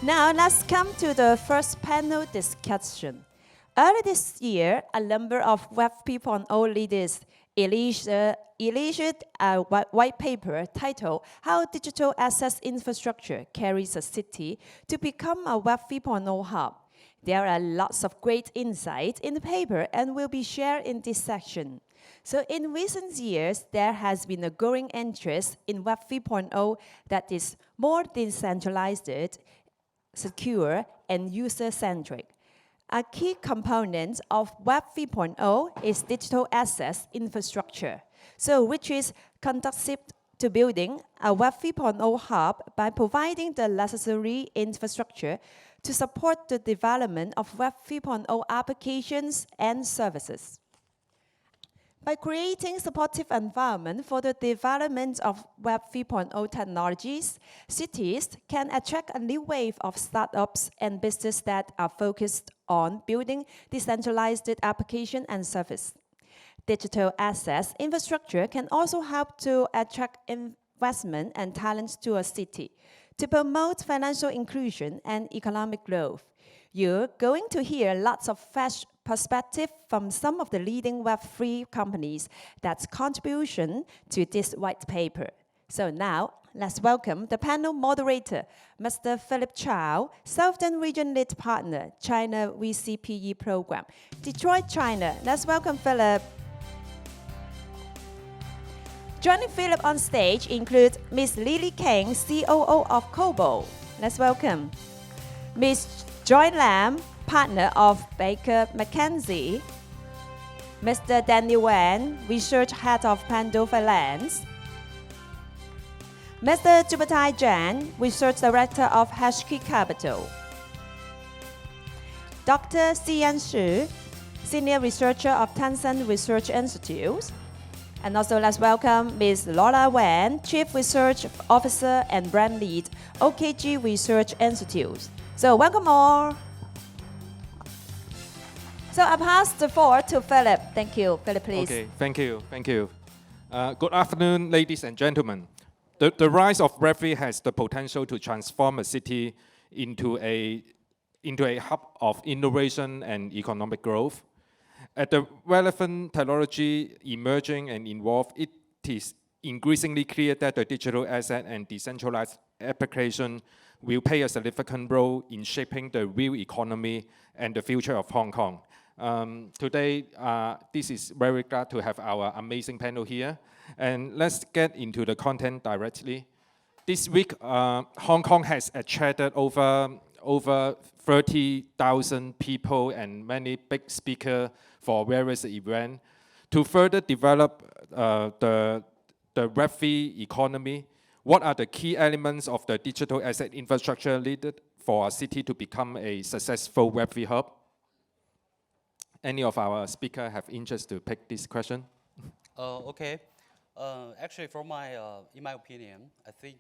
Now let's come to the first panel discussion. Early this year, a number of Web 3.0 leaders issued a white paper titled How Digital Assets Infrastructure Carries a City to Become a Web 3.0 Hub. There are lots of great insights in the paper and will be shared in this section. So in recent years, there has been a growing interest in Web 3.0 that is more decentralized, secure, and user-centric. A key component of Web 3.0 is digital assets infrastructure, so which is conducive to building a Web 3.0 hub by providing the necessary infrastructure to support the development of Web 3.0 applications and services. By creating supportive environment for the development of Web 3.0 technologies, cities can attract a new wave of startups and businesses that are focused on building decentralized application and service. Digital assets infrastructure can also help to attract investment and talents to a city, to promote financial inclusion and economic growth. You're going to hear lots of fresh perspective from some of the leading Web3 companies that's contribution to this white paper. So now, let's welcome the panel moderator, Mr. Philip Chow, Southern Region Lead Partner, China VCPE Program, Detroit, China. Let's welcome Philip. Joining Philip on stage include Ms. Lily Kang, COO of Kobo. Let's welcome Ms. Joy Lam, partner of Baker McKenzie, Mr. Danny Wan, research head of Pando Finance, Mr. Jubatai Jan, research director of Hashkey Capital, Dr. Xian Xu, senior researcher of Tencent Research Institute, and also let's welcome Ms. Laura Wan, chief research officer and brand lead, OKG Research Institute. So welcome all. So I pass the floor to Philip. Thank you. Philip, please. Okay, thank you. Good afternoon, ladies and gentlemen. The rise of Web3 has the potential to transform a city into a hub of innovation and economic growth. As the relevant technology emerging and evolve, it is increasingly clear that the digital asset and decentralized application will play a significant role in shaping the real economy and the future of Hong Kong. Today, this is very glad to have our amazing panel here. And let's get into the content directly. This week, Hong Kong has attracted over 30,000 people and many big speakers for various events. To further develop the Web3 economy, what are the key elements of the digital asset infrastructure needed for a city to become a successful Web3 hub? Any of our speakers have interest to pick this question? Okay. Actually, in my opinion, I think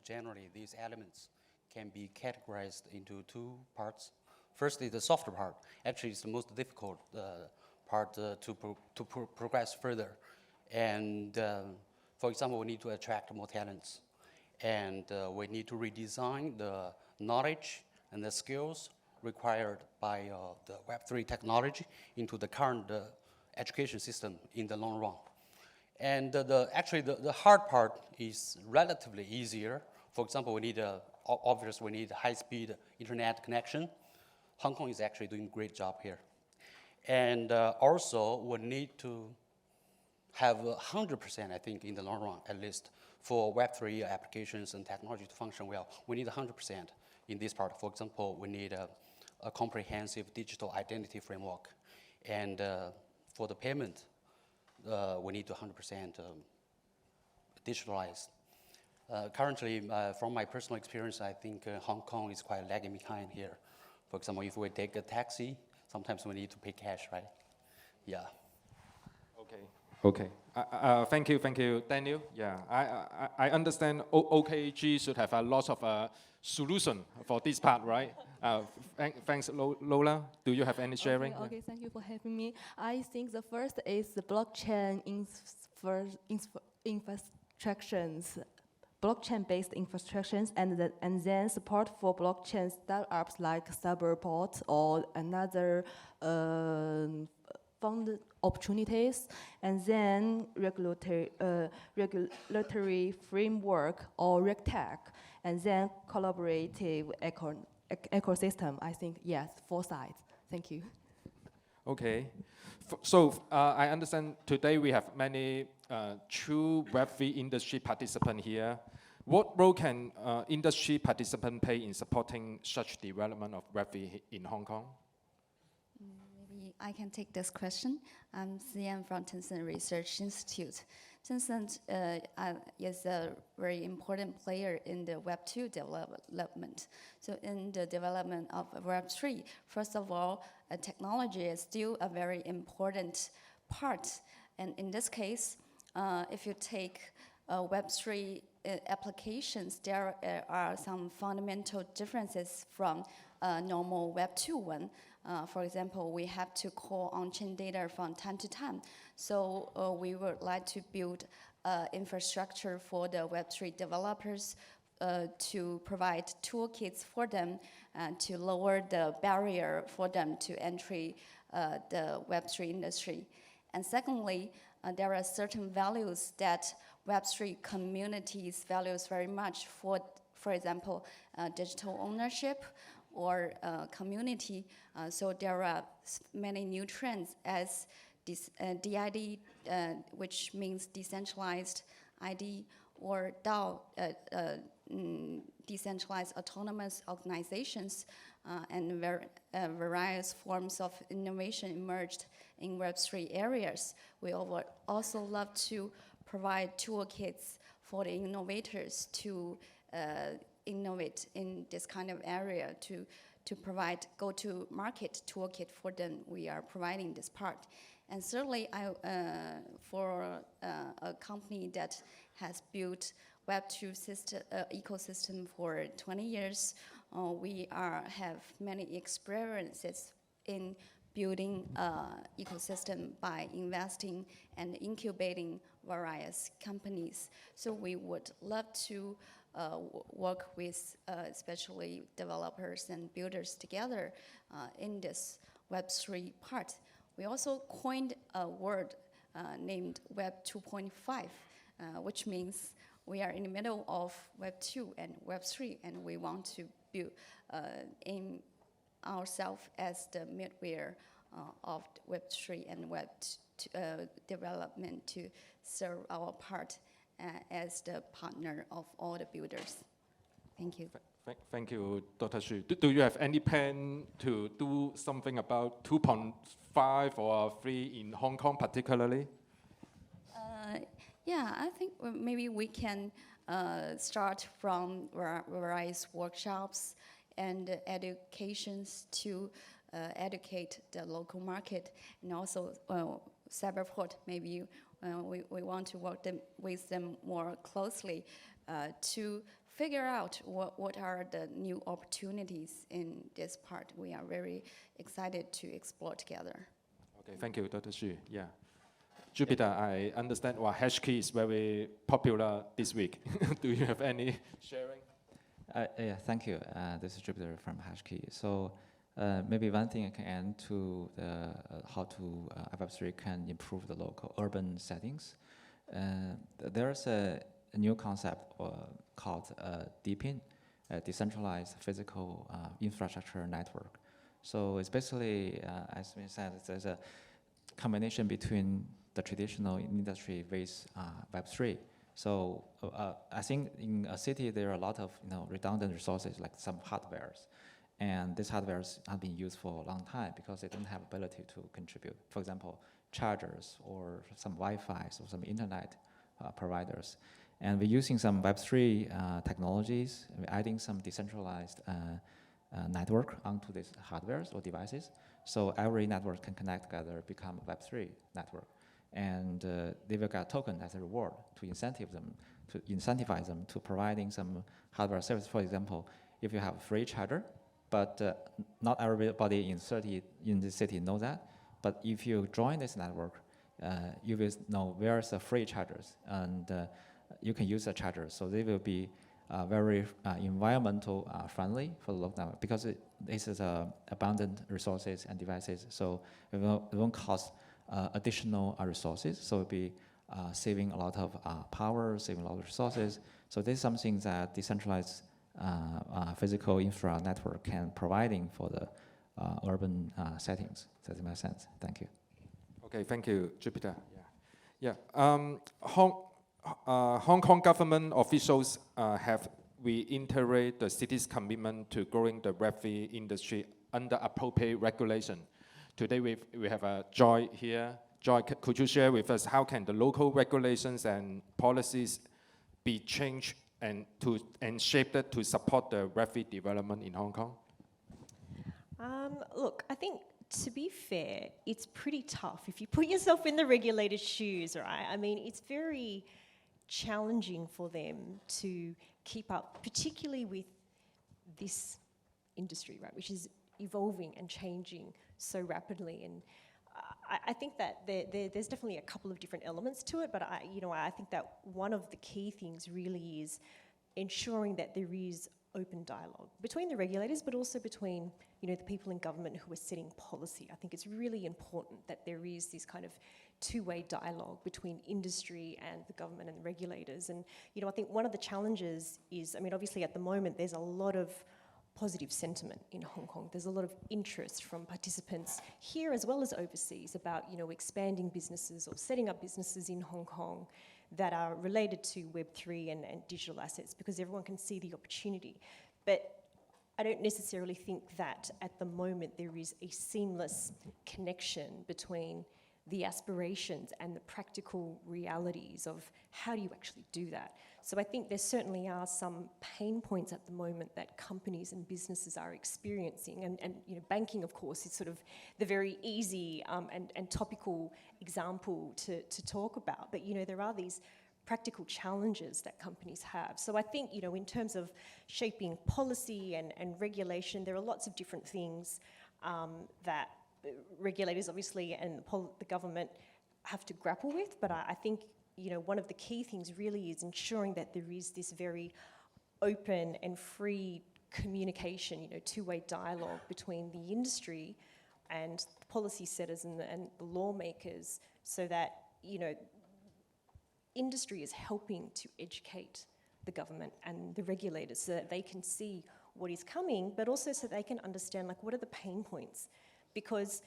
generally these elements can be categorized into two parts. Firstly, the softer part. Actually, it's the most difficult part to progress further. And for example, we need to attract more talents. And we need to redesign the knowledge and the skills required by the Web3 technology into the current education system in the long run. And actually, the hard part is relatively easier. For example, obviously, we need high-speed internet connection. Hong Kong is actually doing a great job here. And also, we need to have 100%, I think, in the long run, at least, for Web3 applications and technology to function well. We need 100% in this part. For example, we need a comprehensive digital identity framework. And for the payment, we need to 100% digitalize. Currently, from my personal experience, I think Hong Kong is quite lagging behind here. For example, if we take a taxi, sometimes we need to pay cash, right? Yeah. Okay. Thank you, Daniel. Yeah, I understand OKG should have a lot of solution for this part, right? Thanks, Lola. Do you have any sharing? Okay, thank you for having me. I think the first is the blockchain infrastructures blockchain-based infrastructures and then support for blockchain startups like Cyberport or another fund opportunities, and then regulatory framework or RegTech, and then collaborative ecosystem. I think, yes, 4 sides. Thank you. Okay. I understand today we have many true Web3 industry participants here. What role can industry participants play in supporting such development of Web3 in Hong Kong? Maybe I can take this question. I'm CM from Tencent Research Institute. Tencent is a very important player in the Web2 development. So in the development of Web3, first of all, technology is still a very important part. And in this case, if you take Web3 applications, there are some fundamental differences from normal Web2 one. For example, we have to call on-chain data from time to time. So we would like to build infrastructure for the Web3 developers to provide toolkits for them to lower the barrier for them to entry the Web3 industry. And secondly, there are certain values that Web3 communities values very much for example, digital ownership or community. So there are many new trends as this DID, which means decentralized ID, or DAO, decentralized autonomous organizations, and various forms of innovation emerged in Web3 areas. We would also love to provide toolkits for the innovators to innovate in this kind of area, to provide go-to-market toolkit for them. We are providing this part. And certainly, for a company that has built Web2 ecosystem for 20 years, we have many experiences in building ecosystem by investing and incubating various companies. So we would love to work with especially developers and builders together in this Web3 part. We also coined a word named Web 2.5, which means we are in the middle of Web 2 and Web 3, and we want to build in ourselves as the midware of Web 3 and Web development to serve our part as the partner of all the builders. Thank you. Thank you, Dr. Xu. Do you have any plan to do something about 2.5 or 3 in Hong Kong particularly? Yeah, I think maybe we can start from various workshops and educations to educate the local market, and also Cyberport. Maybe we want to work with them more closely to figure out what are the new opportunities in this part. We are very excited to explore together. Okay, thank you, Dr. Xu. Yeah. Jupiter, I understand Hashkey is very popular this week. Do you have any sharing? Yeah, thank you. This is Jupiter from Hashkey. So maybe one thing I can add to how to Web3 can improve the local urban settings. There's a new concept called DePIN, Decentralized Physical Infrastructure Network. So it's basically, as we said, there's a combination between the traditional industry with Web3. So I think in a city there are a lot of redundant resources like some hardwares, and these hardwares have been used for a long time because they don't have ability to contribute. For example, chargers or some Wi-Fi or some internet providers. And we're using some Web3 technologies, we're adding some decentralized network onto these hardwares or devices. So every network can connect together, become a Web3 network. And they will get a token as a reward to incentivize them to providing some hardware service. For example, if you have a free charger, but not everybody in the city knows that. But if you join this network, you will know where's the free chargers, and you can use a charger. So they will be very environmental friendly for the local network, because this is abundant resources and devices, so it won't cost additional resources. So it'll be saving a lot of power, saving a lot of resources. So this is something that decentralized physical infra network can providing for the urban settings. Does that make sense? Thank you. Okay, thank you, Jupiter. Yeah. Hong Kong government officials have reiterated the city's commitment to growing the Web3 industry under appropriate regulation. Today we have Joy here. Joy, could you share with us how can the local regulations and policies be changed and shaped to support the Web3 development in Hong Kong? Look, I think, to be fair, it's pretty tough if you put yourself in the regulator's shoes, right? I mean, it's very challenging for them to keep up, particularly with this industry, right, which is evolving and changing so rapidly. And I think that there's definitely a couple of different elements to it, but I think that one of the key things really is ensuring that there is open dialogue between the regulators, but also between the people in government who are setting policy. I think it's really important that there is this kind of two-way dialogue between industry and the government and the regulators. And I think one of the challenges is, obviously at the moment there's a lot of positive sentiment in Hong Kong. There's a lot of interest from participants here as well as overseas about expanding businesses or setting up businesses in Hong Kong that are related to Web3 and digital assets, because everyone can see the opportunity. But I don't necessarily think that at the moment there is a seamless connection between the aspirations and the practical realities of how do you actually do that. So I think there certainly are some pain points at the moment that companies and businesses are experiencing, and banking, of course, is sort of the very easy and topical example to talk about. But there are these practical challenges that companies have. So I think in terms of shaping policy and regulation, there are lots of different things that regulators obviously and the government have to grapple with, but I think one of the key things really is ensuring that there is this very open and free communication, two-way dialogue between the industry and the policy setters and the lawmakers, so that industry is helping to educate the government and the regulators so that they can see what is coming, but also so they can understand what are the pain points. Because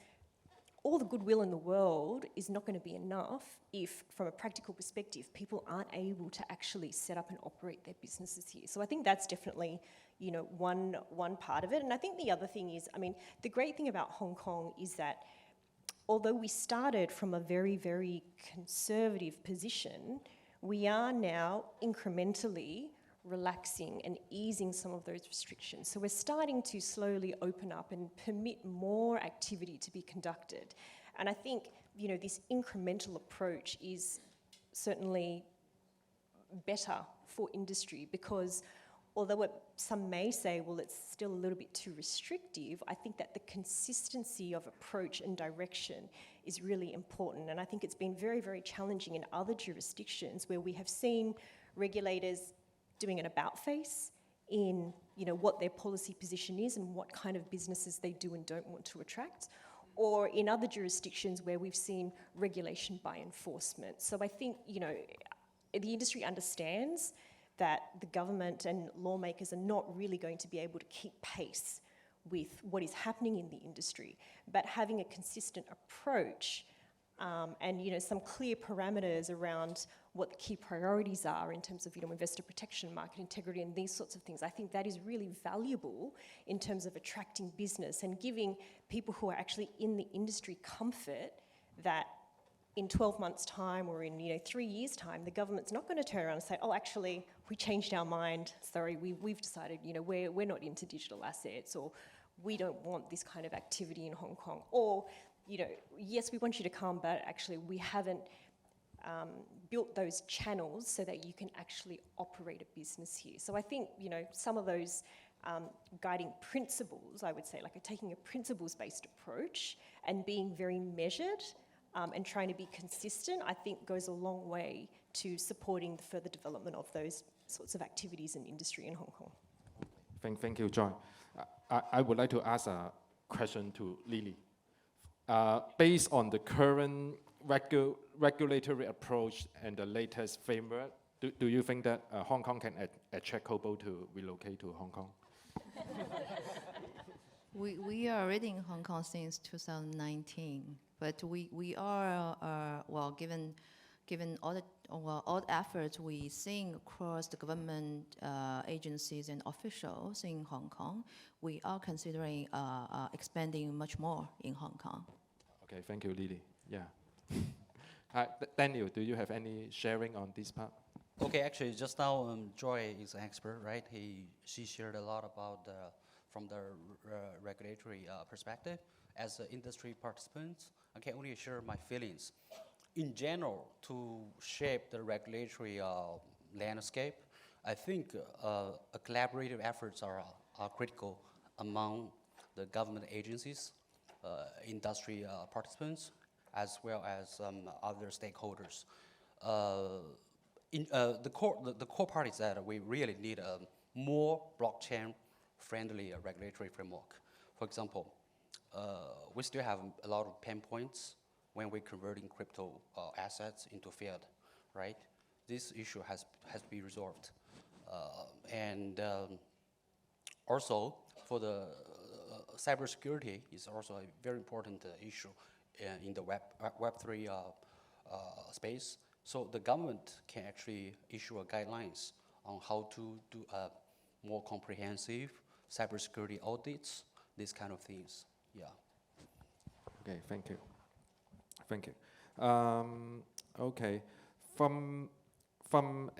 all the goodwill in the world is not going to be enough if, from a practical perspective, people aren't able to actually set up and operate their businesses here. So I think that's definitely, one part of it. And I think the other thing is, the great thing about Hong Kong is that although we started from a very, very conservative position, we are now incrementally relaxing and easing some of those restrictions. So we're starting to slowly open up and permit more activity to be conducted. And I think, this incremental approach is certainly better for industry, because although some may say, well, it's still a little bit too restrictive, I think that the consistency of approach and direction is really important. And I think it's been very, very challenging in other jurisdictions where we have seen regulators doing an about-face in what their policy position is and what kind of businesses they do and don't want to attract, or in other jurisdictions where we've seen regulation by enforcement. So I think the industry understands that the government and lawmakers are not really going to be able to keep pace with what is happening in the industry, but having a consistent approach and some clear parameters around what the key priorities are in terms of investor protection, market integrity, and these sorts of things. I think that is really valuable in terms of attracting business and giving people who are actually in the industry comfort that in 12 months' time or in 3 years' time, the government's not going to turn around and say, oh, actually, we changed our mind. Sorry, we've decided we're not into digital assets, or we don't want this kind of activity in Hong Kong. Or yes, we want you to come, but actually we haven't built those channels so that you can actually operate a business here. So I think, some of those guiding principles, I would say, taking a principles-based approach and being very measured and trying to be consistent, I think goes a long way to supporting the further development of those sorts of activities and industry in Hong Kong. Thank you, Joy. I would like to ask a question to Lily. Based on the current regulatory approach and the latest framework, do you think that Hong Kong can attract Kobo to relocate to Hong Kong? We are already in Hong Kong since 2019, but we are well, given all the efforts we seeing across the government agencies and officials in Hong Kong, we are considering expanding much more in Hong Kong. Okay, thank you, Lily. Yeah. Daniel, do you have any sharing on this part? Okay, actually, just now Joy is an expert, right? She shared a lot about from the regulatory perspective. As an industry participant, I can only share my feelings. In general, to shape the regulatory landscape, I think collaborative efforts are critical among the government agencies, industry participants, as well as other stakeholders. The core part is that we really need a more blockchain-friendly regulatory framework. For example, we still have a lot of pain points when we're converting crypto assets into fiat, right? This issue has to be resolved. Also, for the cybersecurity is also a very important issue in the Web3 space. So the government can actually issue guidelines on how to do more comprehensive cybersecurity audits, these kind of things. Yeah. Okay, thank you. Thank you. Okay, from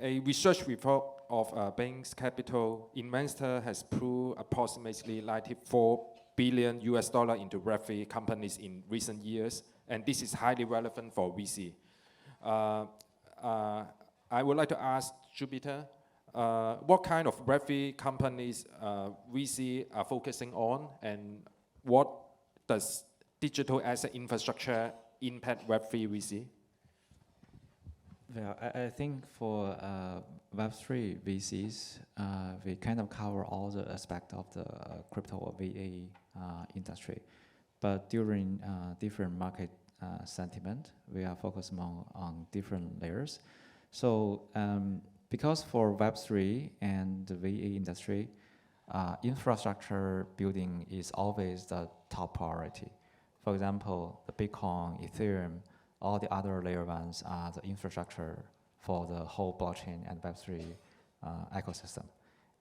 a research report of Bain's Capital, investor has put approximately $94 billion into Web3 companies in recent years, and this is highly relevant for VC. I would like to ask Jupiter, what kind of Web3 companies VC are focusing on, and what does digital asset infrastructure impact Web3 VC? Well, I think for Web3 VCs, we kind of cover all the aspects of the crypto or VA industry. But during different market sentiment, we are focused more on different layers. So because for Web3 and the VA industry, infrastructure building is always the top priority. For example, the Bitcoin, Ethereum, all the other layer ones are the infrastructure for the whole blockchain and Web3 ecosystem.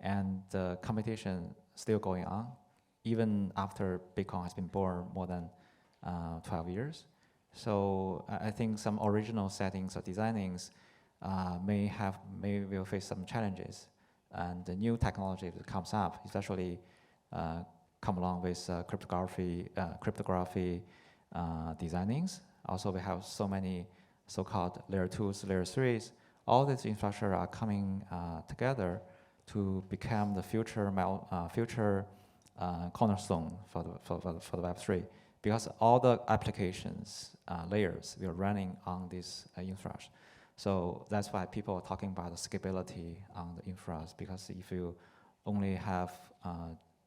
And the competition still going on, even after Bitcoin has been born more than 12 years. So I think some original settings or designings will face some challenges. And the new technology that comes up, especially come along with cryptography designings. Also, we have so many so-called layer 2s, layer 3s. All these infrastructure are coming together to become the future cornerstone for the Web3, because all the applications layers we are running on this infrastructure. So that's why people are talking about the scalability on the infrastructure, because if you only have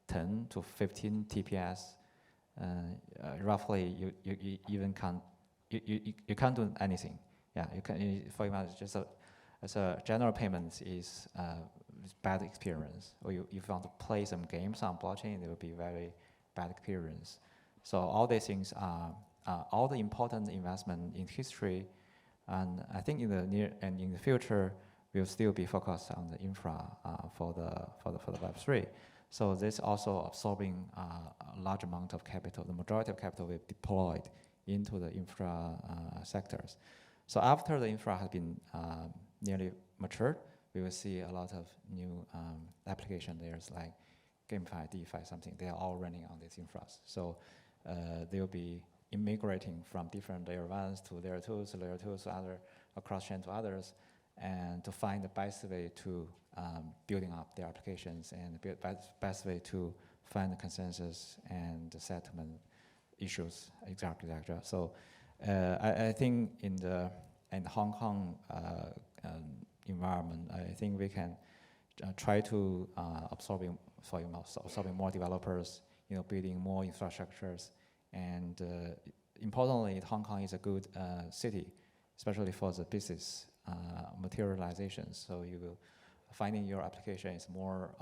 10 to 15 TPS, roughly you even can't do anything. Yeah, you can. For example, just as a general payment is bad experience. Or if you want to play some games on blockchain, it will be very bad experience. So all these things are all the important investment in history, and I think in the near and in the future we'll still be focused on the infra for the Web3. So this also absorbing a large amount of capital. The majority of capital will be deployed into the infra sectors. So after the infra has been nearly matured, we will see a lot of new application layers like GameFi, DeFi, something. They are all running on these infras. So they will be immigrating from different layer 1s to layer 2s, to layer 2s to other, across chain to others, and to find the best way to building up their applications and the best way to find the consensus and the settlement issues, exactly. So I think in Hong Kong environment, I think we can try to absorbing more developers, building more infrastructures, and importantly, Hong Kong is a good city, especially for the business materialization. So you will finding your application is more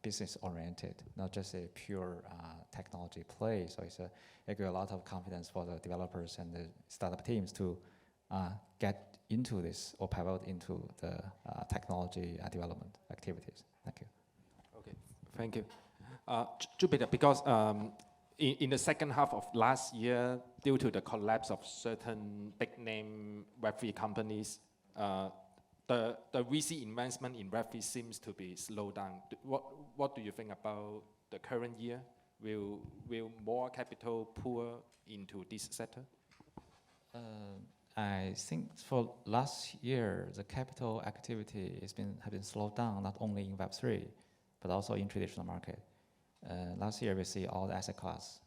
business oriented, not just a pure technology play. So it gives a lot of confidence for the developers and the startup teams to get into this or pivot into the technology development activities. Thank you. Okay, thank you. Jupiter, because in the second half of last year, due to the collapse of certain big name Web3 companies, the VC investment in Web3 seems to be slowed down. What do you think about the current year? Will more capital pour into this sector? I think for last year, the capital activity have been slowed down, not only in Web3, but also in traditional market. Last year, we see all the asset class,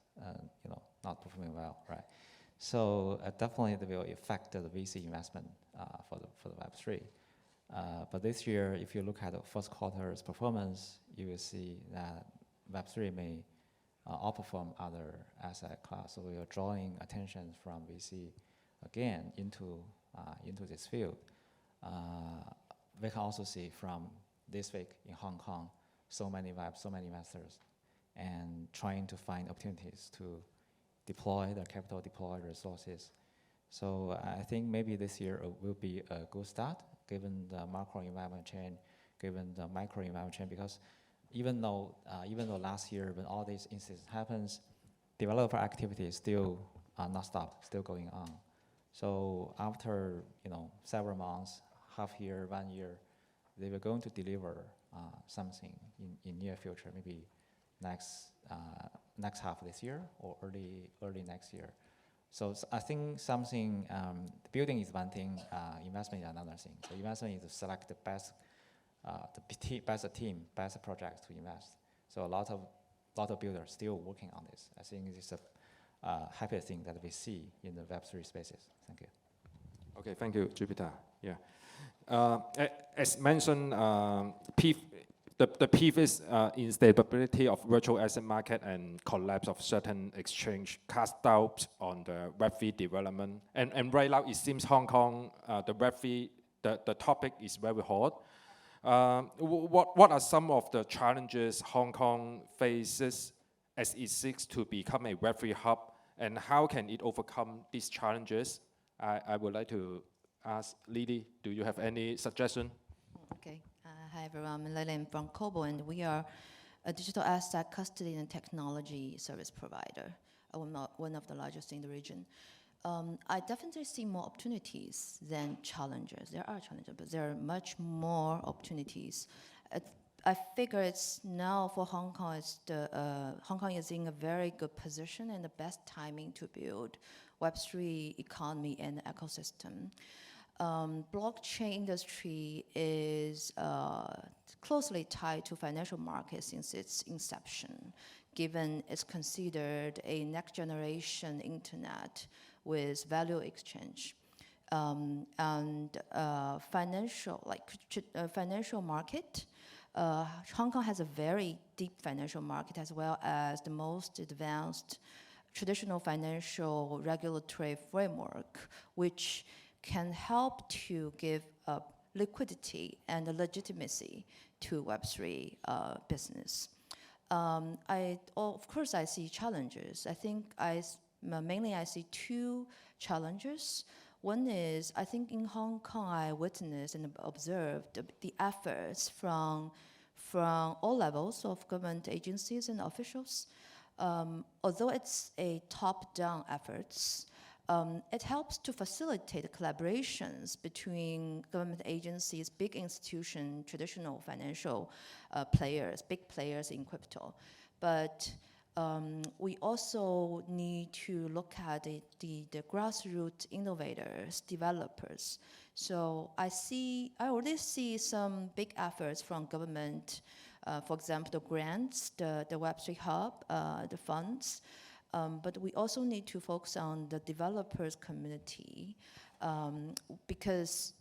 not performing well, right? So definitely it will affect the VC investment for the Web3. But this year, if you look at the first quarter's performance, you will see that Web3 may outperform other asset class. So we are drawing attention from VC again into this field. We can also see from this week in Hong Kong, so many investors, and trying to find opportunities to deploy their capital, deploy resources. So I think maybe this year will be a good start, given the macro environment change, given the micro environment change, because even though last year when all these incidents happens, developer activity is still not stopped, still going on. So after several months, half year, 1 year, they were going to deliver something in near future, maybe next half of this year or early next year. So I think something, building is one thing, investment is another thing. So investment is to select the best team, best projects to invest. So a lot of builders still working on this. I think this is a happy thing that we see in the Web3 spaces. Thank you. Okay, thank you, Jupiter. Yeah. As mentioned, the previous instability of virtual asset market and collapse of certain exchange cast doubt on the Web3 development. And right now, it seems Hong Kong, the Web3, the topic is very hot. What are some of the challenges Hong Kong faces as it seeks to become a Web3 hub, and how can it overcome these challenges? I would like to ask Lily, do you have any suggestion? Okay. Hi everyone, I'm Lillian from Kobo, and we are a digital asset custody and technology service provider, one of the largest in the region. I definitely see more opportunities than challenges. There are challenges, but there are much more opportunities. I figure it's now for Hong Kong, Hong Kong is in a very good position and the best timing to build Web3 economy and ecosystem. Blockchain industry is closely tied to financial markets since its inception, given it's considered a next generation internet with value exchange. And financial market, Hong Kong has a very deep financial market as well as the most advanced traditional financial regulatory framework, which can help to give liquidity and legitimacy to Web3 business. Of course, I see challenges. I think mainly I see two challenges. One is, I think in Hong Kong, I witnessed and observed the efforts from all levels of government agencies and officials. Although it's a top-down efforts, it helps to facilitate collaborations between government agencies, big institutions, traditional financial players, big players in crypto. But we also need to look at the grassroots innovators, developers. So I already see some big efforts from government, for example, the grants, the Web3 Hub, the funds. But we also need to focus on the developers community because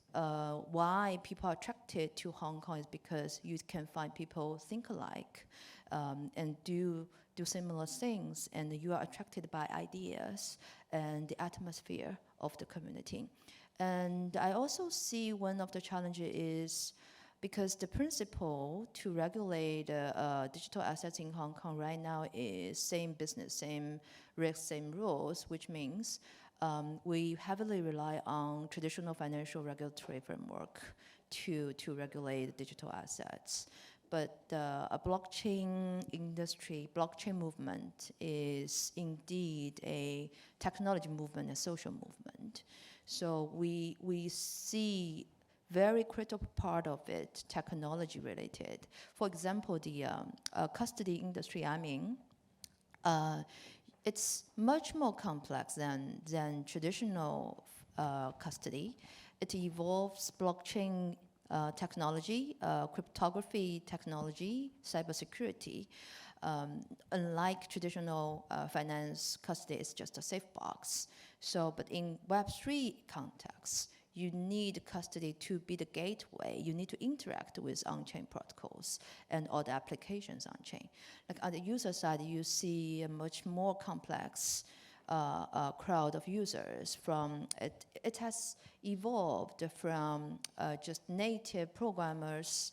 why people are attracted to Hong Kong is because you can find people think alike and do similar things, and you are attracted by ideas and the atmosphere of the community. And I also see one of the challenges is because the principle to regulate digital assets in Hong Kong right now is same business, same risks, same rules, which means we heavily rely on traditional financial regulatory framework to regulate digital assets. But a blockchain industry, blockchain movement is indeed a technology movement, a social movement. So we see very critical part of it, technology related. For example, the custody industry I'm in, it's much more complex than traditional custody. It involves blockchain technology, cryptography technology, cybersecurity. Unlike traditional finance custody, it's just a safe box. So, but in Web3 context, you need custody to be the gateway. You need to interact with on-chain protocols and all the applications on-chain. Like on the user side, you see a much more complex crowd of users. From it has evolved from just native programmers,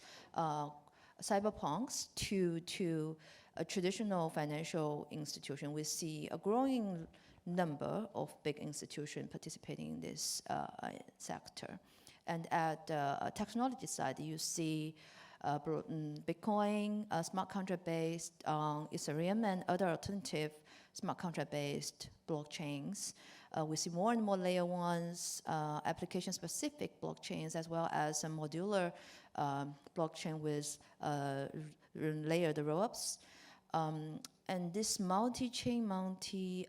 cyberpunks, to a traditional financial institution. We see a growing number of big institutions participating in this sector. And at the technology side, you see Bitcoin, smart contract based on Ethereum and other alternative smart contract based blockchains. We see more and more layer ones, application specific blockchains, as well as some modular blockchain with layered rollups. And this multi-chain, multi-layer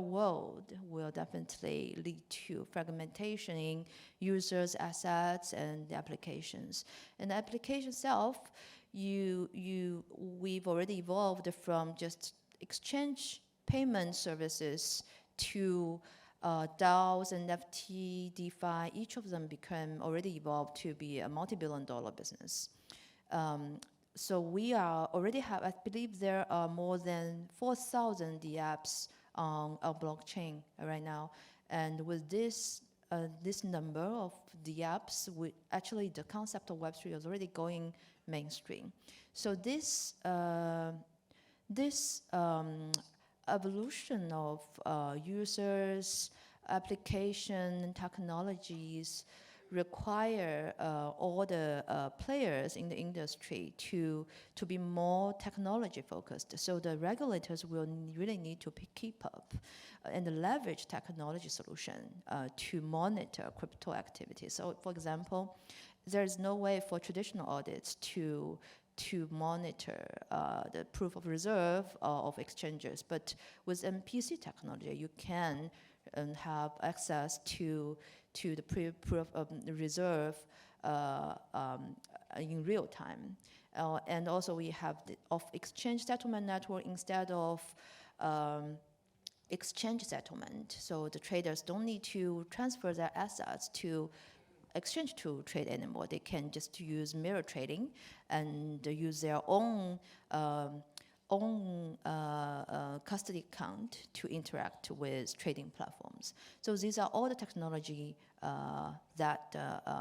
world will definitely lead to fragmentation in users' assets and the applications. And the application itself, we've already evolved from just exchange payment services to DAOs, NFT, DeFi. Each of them become already evolved to be a multi-billion-dollar business. So we already have, I believe there are more than 4,000 apps on our blockchain right now. And with this number of the apps, actually the concept of Web3 is already going mainstream. So this evolution of users, application, technologies require all the players in the industry to be more technology focused. So the regulators will really need to keep up and leverage technology solution to monitor crypto activity. So for example, there's no way for traditional audits to monitor the proof of reserve of exchanges, but with MPC technology, you can have access to the proof of reserve in real time. And also we have the exchange settlement network instead of exchange settlement. So the traders don't need to transfer their assets to exchange to trade anymore. They can just use mirror trading and use their own custody account to interact with trading platforms. So these are all the technology that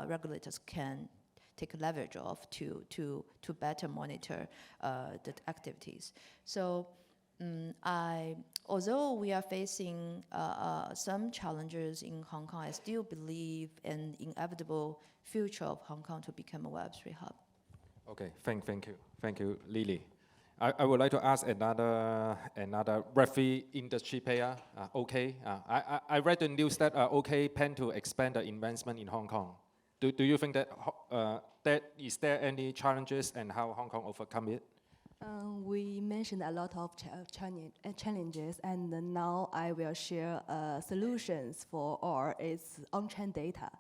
regulators can take leverage of to better monitor the activities. So although we are facing some challenges in Hong Kong, I still believe in the inevitable future of Hong Kong to become a Web3 hub. Okay, thank you, Lily. I would like to ask another Web3 industry player, OK. I read the news that OK plan to expand the investment in Hong Kong. Do you think that is there any challenges and how Hong Kong overcome it? We mentioned a lot of challenges, and now I will share solutions for all its on-chain data.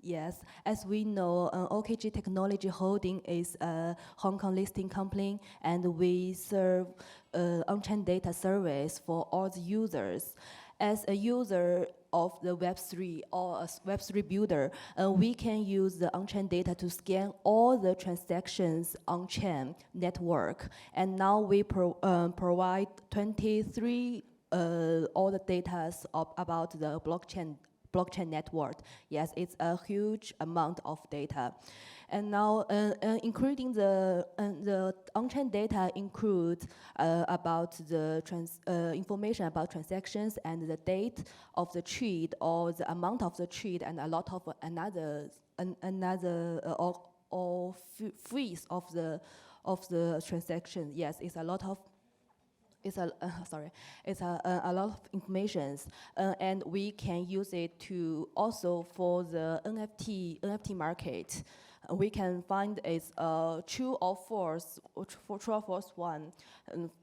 Yes, as we know, OKG Technology Holding is a Hong Kong listing company, and we serve on-chain data service for all the users. As a user of the Web3 or a Web3 builder, we can use the on-chain data to scan all the transactions on-chain network. And now we provide 23 all the data about the blockchain network. Yes, it's a huge amount of data. And now, including the on-chain data includes about the information about transactions and the date of the trade or the amount of the trade and a lot of or fees of the transaction. Yes, it's a lot of. It's a lot of information, and we can use it to also for the NFT market. We can find it's true or false one,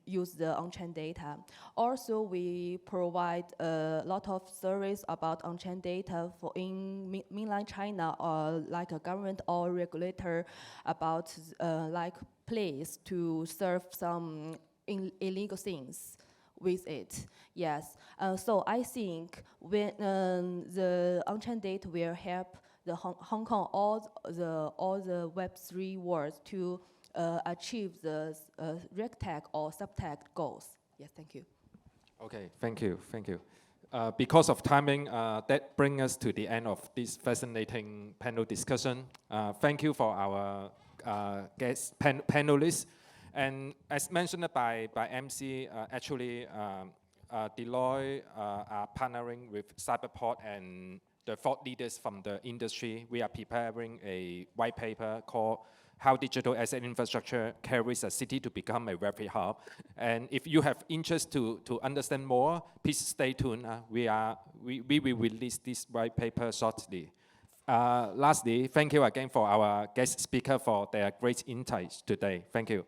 use the on-chain data. Also, we provide a lot of service about on-chain data for in mainland China, or like a government or regulator about like place to serve some illegal things with it. Yes, so I think when the on-chain data will help the Hong Kong, all the Web3 world to achieve the RegTech or subtech goals. Yes, thank you. Okay, thank you. Because of timing, that brings us to the end of this fascinating panel discussion. Thank you for our guest panelists. And as mentioned by MC, actually Deloitte are partnering with Cyberport and the thought leaders from the industry. We are preparing a white paper called How Digital Asset Infrastructure Carries a City to Become a Web3 Hub. And if you have interest to understand more, please stay tuned. We will release this white paper shortly. Lastly, thank you again for our guest speaker for their great insights today. Thank you.